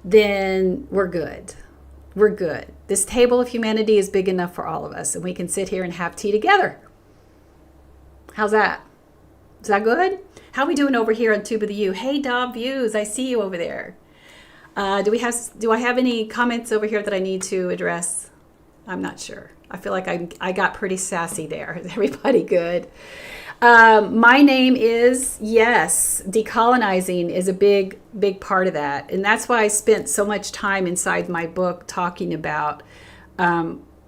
then we're good. We're good. This table of humanity is big enough for all of us, and we can sit here and have tea together. How's that? Is that good? How are we doing over here on Tube of the U? Hey, Dob Views, I see you over there. Do I have any comments over here that I need to address? I'm not sure. I feel like I got pretty sassy there. Is everybody good? My name is, yes, decolonizing is a big, big part of that. And that's why I spent so much time inside my book talking about,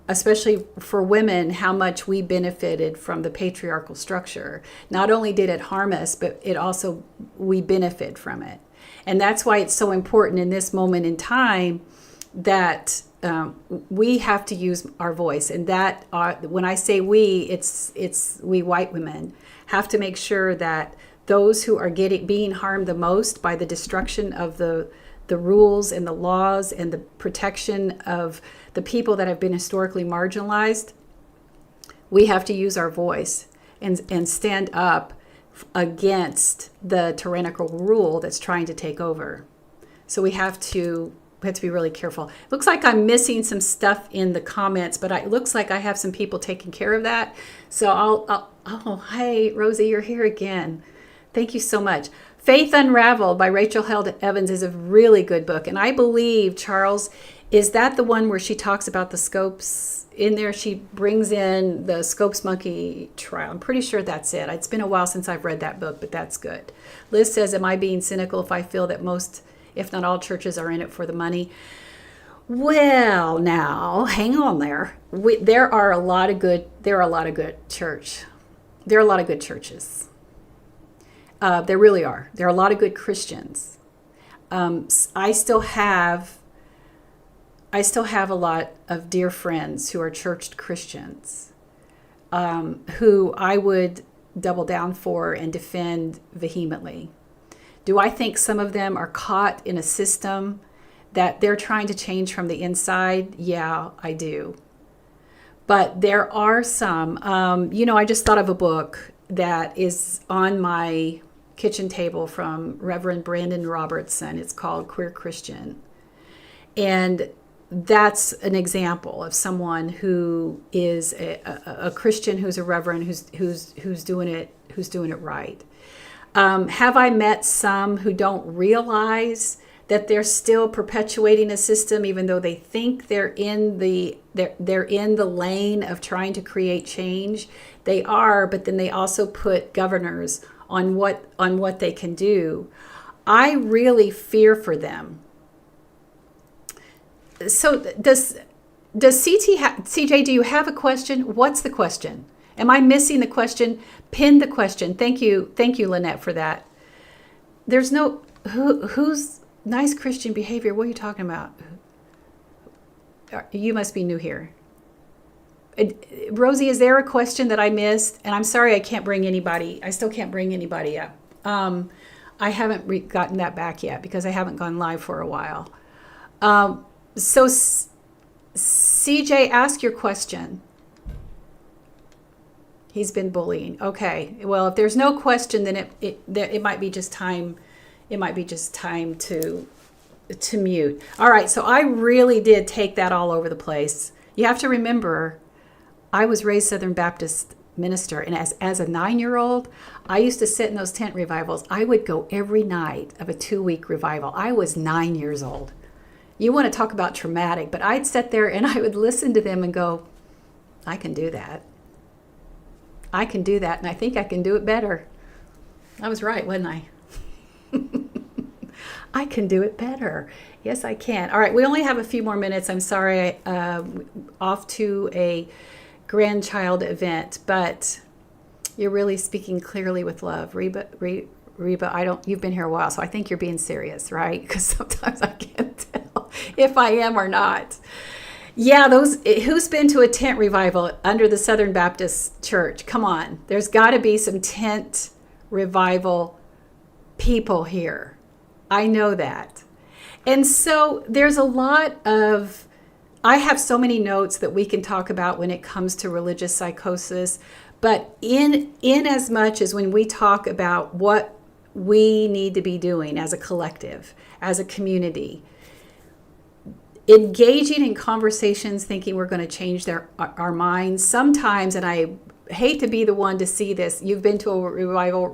especially for women, how much we benefited from the patriarchal structure. Not only did it harm us, but we benefit from it. And that's why it's so important in this moment in time that we have to use our voice, and that when I say we, it's we white women have to make sure that those who are being harmed the most by the destruction of the rules and the laws and the protection of the people that have been historically marginalized, we have to use our voice and stand up against the tyrannical rule that's trying to take over. So we have to be really careful. It looks like I'm missing some stuff in the comments, but it looks like I have some people taking care of that. So oh, hey, Rosie, you're here again. Thank you so much. Faith Unraveled by Rachel Held Evans is a really good book. And I believe, Charles, is that the one where she talks about the Scopes? In there, she brings in the Scopes monkey trial. I'm pretty sure that's it. It's been a while since I've read that book, but that's good. Liz says, am I being cynical if I feel that most, if not all, churches are in it for the money? Well, now, hang on there. There are a lot of good churches. There really are. There are a lot of good Christians. I still have a lot of dear friends who are churched Christians, who I would double down for and defend vehemently. Do I think some of them are caught in a system that they're trying to change from the inside? Yeah, I do. But there are some, I just thought of a book that is on my kitchen table from Reverend Brandon Robertson. It's called Queer Christian. And that's an example of someone who is a Christian, who's a reverend, who's doing it right. Have I met some who don't realize that they're still perpetuating a system, even though they think they're in the lane of trying to create change? They are, but then they also put governors on what they can do. I really fear for them. So does CJ, do you have a question? What's the question? Am I missing the question? Pin the question. Thank you, Lynette, for that. There's no who's nice Christian behavior. What are you talking about? You must be new here. Rosie, is there a question that I missed? And I'm sorry, I still can't bring anybody up. I haven't gotten that back yet because I haven't gone live for a while. So CJ, ask your question. He's been bullying. Okay. Well, if there's no question, then it might be just time. It might be just time to mute. All right. So I really did take that all over the place. You have to remember, I was raised Southern Baptist minister, and as a 9-year-old, I used to sit in those tent revivals. I would go every night of a 2-week revival. I was 9 years old. You want to talk about traumatic, but I'd sit there and I would listen to them and go, I can do that. I can do that, and I think I can do it better. I was right, wasn't I? I can do it better. Yes, I can. All right, we only have a few more minutes. I'm sorry, off to a grandchild event, but you're really speaking clearly with love. Reba, you've been here a while, so I think you're being serious, right? Because sometimes I can't tell if I am or not. Yeah, who's been to a tent revival under the Southern Baptist Church? Come on, there's got to be some tent revival people here. I know that. And so there's a lot of, I have so many notes that we can talk about when it comes to religious psychosis, but in as much as when we talk about what we need to be doing as a collective, as a community, engaging in conversations thinking we're going to change our minds sometimes, and I hate to be the one to see this. You've been to a revival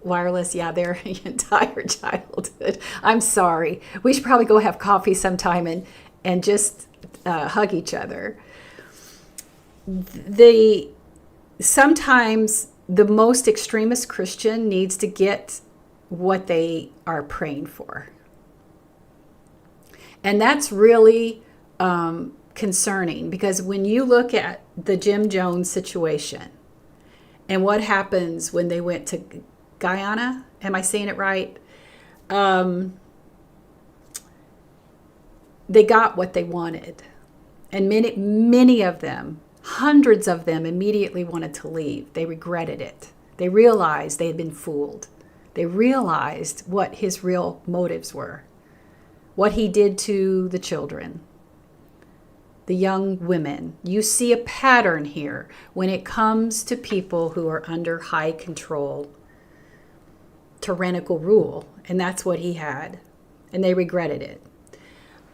wireless, yeah, their entire childhood. I'm sorry. We should probably go have coffee sometime and just hug each other. Sometimes the most extremist Christian needs to get what they are praying for. And that's really concerning, because when you look at the Jim Jones situation and what happens when they went to Guyana, am I saying it right? they got what they wanted. And many of them, hundreds of them, immediately wanted to leave. They regretted it. They realized they had been fooled. They realized what his real motives were, what he did to the children, the young women. You see a pattern here when it comes to people who are under high control, tyrannical rule, and that's what he had, and they regretted it.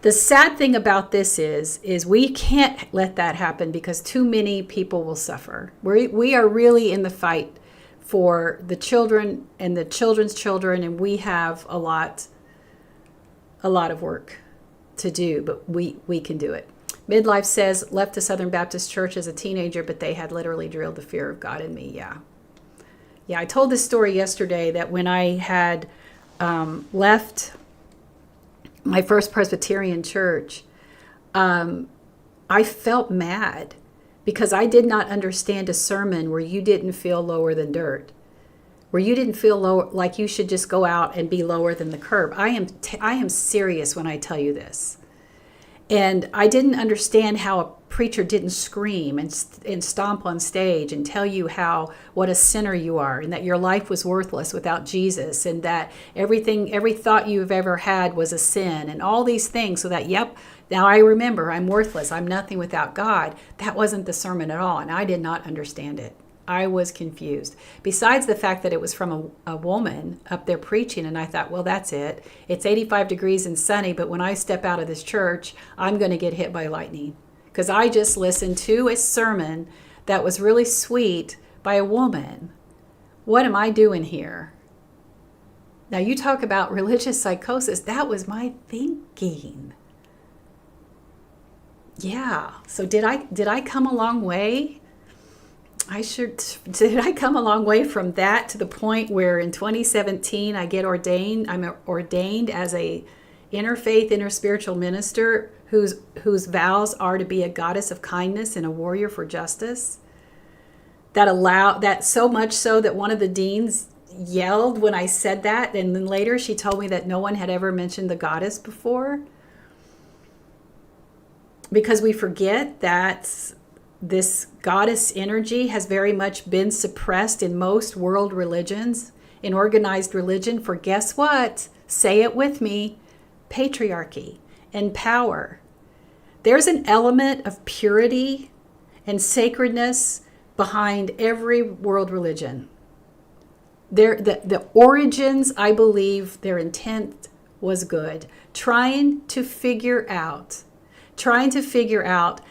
The sad thing about this is we can't let that happen because too many people will suffer. We are really in the fight for the children and the children's children, and we have a lot of work to do, but we can do it. Midlife says, left the Southern Baptist Church as a teenager, but they had literally drilled the fear of God in me. Yeah, I told this story yesterday that when I had left my first Presbyterian church, I felt mad because I did not understand a sermon where you didn't feel lower than dirt, where you didn't feel like you should just go out and be lower than the curb. I am serious when I tell you this. And I didn't understand how a preacher didn't scream and stomp on stage and tell you what a sinner you are and that your life was worthless without Jesus and that every thought you've ever had was a sin and all these things so that, yep, now I remember I'm worthless. I'm nothing without God. That wasn't the sermon at all. And I did not understand it. I was confused. Besides the fact that it was from a woman up there preaching, and I thought, well, that's it. It's 85 degrees and sunny, but when I step out of this church, I'm going to get hit by lightning. Because I just listened to a sermon that was really sweet by a woman. What am I doing here? Now, you talk about religious psychosis. That was my thinking. Yeah. So did I come a long way? Did I come a long way from that to the point where in 2017 I get ordained? I'm ordained as a interfaith, interspiritual minister whose vows are to be a goddess of kindness and a warrior for justice. That so much so that one of the deans yelled when I said that, and then later she told me that no one had ever mentioned the goddess before. Because we forget that this goddess energy has very much been suppressed in most world religions, in organized religion, for guess what? Say it with me, patriarchy and power. There's an element of purity and sacredness behind every world religion. The origins, I believe, their intent was good, trying to figure out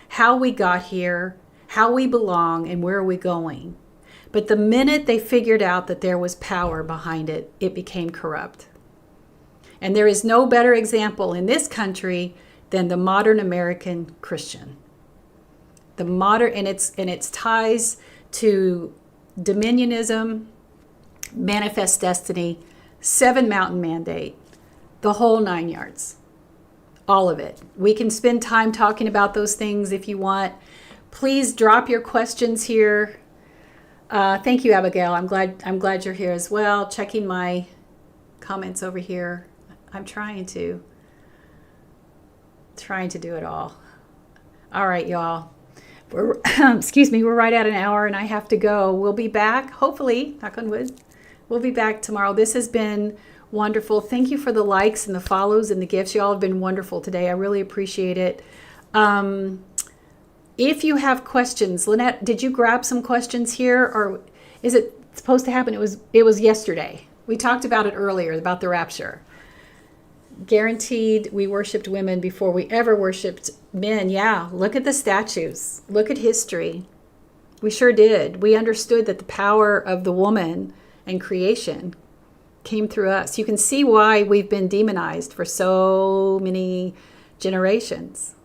how we got here, how we belong, and where are we going. But the minute they figured out that there was power behind it, it became corrupt. And there is no better example in this country than the modern American Christian. And its ties to dominionism, manifest destiny, 7 mountain mandate, the whole 9 yards. All of it. We can spend time talking about those things if you want. Please drop your questions here. Thank you, Abigail. I'm glad you're here as well. Checking my comments over here. I'm trying to do it all. All right, y'all. We're right at an hour and I have to go. We'll be back, hopefully, knock on wood. We'll be back tomorrow. This has been wonderful. Thank you for the likes and the follows and the gifts. You all have been wonderful today. I really appreciate it. If you have questions, Lynette, did you grab some questions here, or is it supposed to happen? It was yesterday. We talked about it earlier, about the rapture. Guaranteed we worshipped women before we ever worshipped men. Yeah, look at the statues. Look at history. We sure did. We understood that the power of the woman and creation came through us. You can see why we've been demonized for so many generations.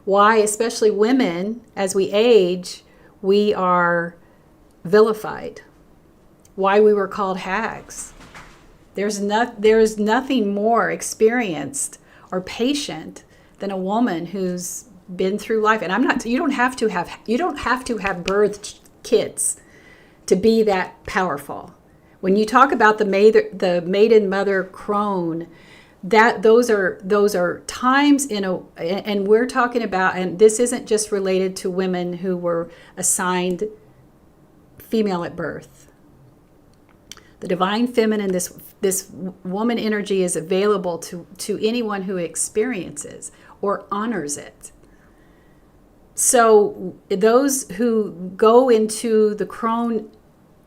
Why, especially women, as we age, we are vilified. Why we were called hags. There's nothing more experienced or patient than a woman who's been through life. And you don't have to have birthed kids to be that powerful. When you talk about the maiden mother crone, that those are times and we're talking about, and this isn't just related to women who were assigned female at birth. The divine feminine, this woman energy, is available to anyone who experiences or honors it. So those who go into the crone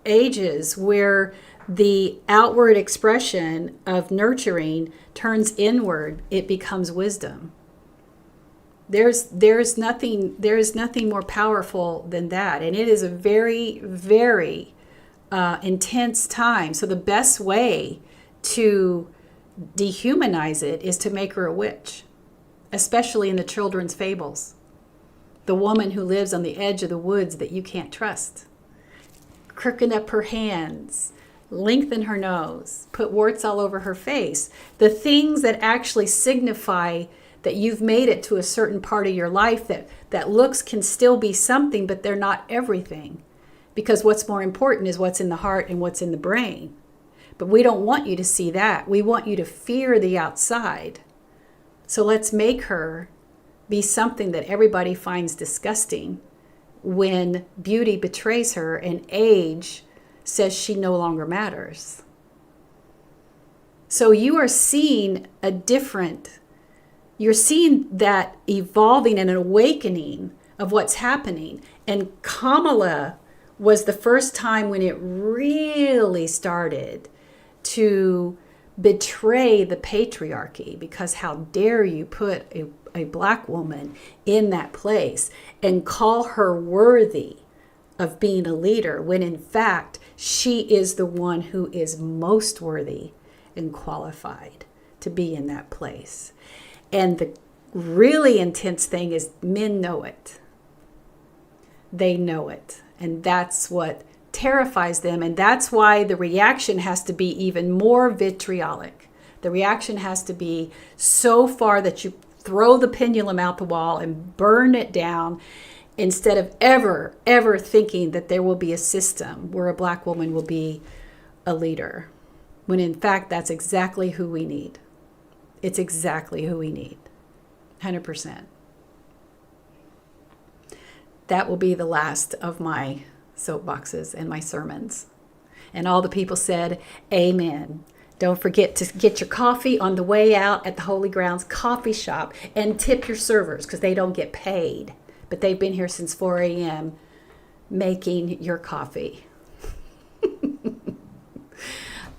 ages, where the outward expression of nurturing turns inward, it becomes wisdom. There's nothing more powerful than that, and it is a very, very intense time. So the best way to dehumanize it is to make her a witch, especially in the children's fables. The woman who lives on the edge of the woods that you can't trust, crooking up her hands, lengthen her nose, put warts all over her face. The things that actually signify that you've made it to a certain part of your life, that looks can still be something, but they're not everything. Because what's more important is what's in the heart and what's in the brain. But we don't want you to see that. We want you to fear the outside. So let's make her be something that everybody finds disgusting when beauty betrays her and age says she no longer matters. So you are seeing you're seeing that evolving and an awakening of what's happening. And Kamala was the first time when it really started to betray the patriarchy, because how dare you put a black woman in that place and call her worthy of being a leader, when in fact she is the one who is most worthy and qualified to be in that place. And the really intense thing is men know it. They know it. And that's what terrifies them. And that's why the reaction has to be even more vitriolic. The reaction has to be so far that you throw the pendulum out the wall and burn it down, instead of ever thinking that there will be a system where a black woman will be a leader. When in fact, that's exactly who we need. It's exactly who we need. 100%. That will be the last of my soapboxes and my sermons. And all the people said, amen. Don't forget to get your coffee on the way out at the Holy Grounds Coffee Shop, and tip your servers because they don't get paid. But they've been here since 4 a.m. making your coffee.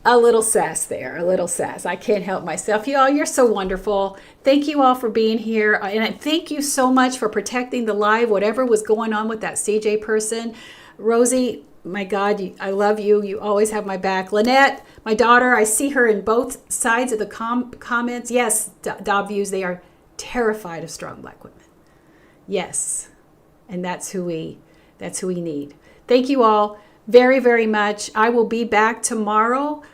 A little sass there, a little sass. I can't help myself. You all, you're so wonderful. Thank you all for being here. And thank you so much for protecting the live, whatever was going on with that CJ person. Rosie, my God, I love you. You always have my back. Lynette, my daughter, I see her in both sides of the comments. Yes, Dob Views, they are terrified of strong black women. Yes, and that's who we need. Thank you all very, very much. I will be back tomorrow.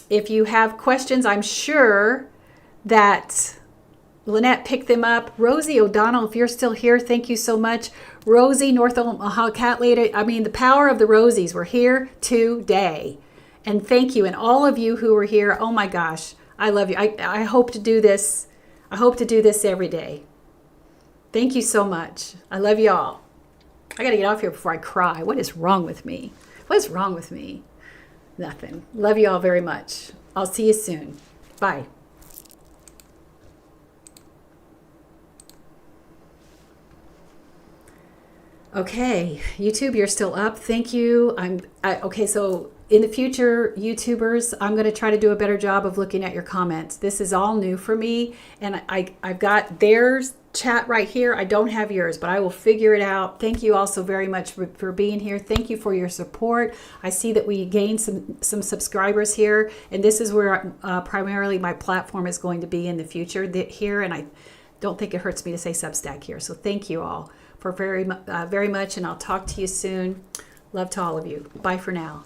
If you have questions, I'm sure that Lynette picked them up. Rosie O'Donnell, if you're still here, thank you so much. Rosie, North Omaha Cat Lady. I mean, the power of the Rosies. We're here today. And thank you. And all of you who are here, oh my gosh, I love you. I hope to do this. I hope to do this every day. Thank you so much. I love you all. I got to get off here before I cry. What is wrong with me? What is wrong with me? Nothing. Love you all very much. I'll see you soon. Bye. Okay, YouTube, you're still up. Thank you. Okay, so in the future, YouTubers, I'm going to try to do a better job of looking at your comments. This is all new for me, and I've got theirs chat right here. I don't have yours, but I will figure it out. Thank you also very much for being here. Thank you for your support. I see that we gained some subscribers here, and this is where primarily my platform is going to be in the future here, and I don't think it hurts me to say Substack here. So thank you all for very much, and I'll talk to you soon. Love to all of you. Bye for now.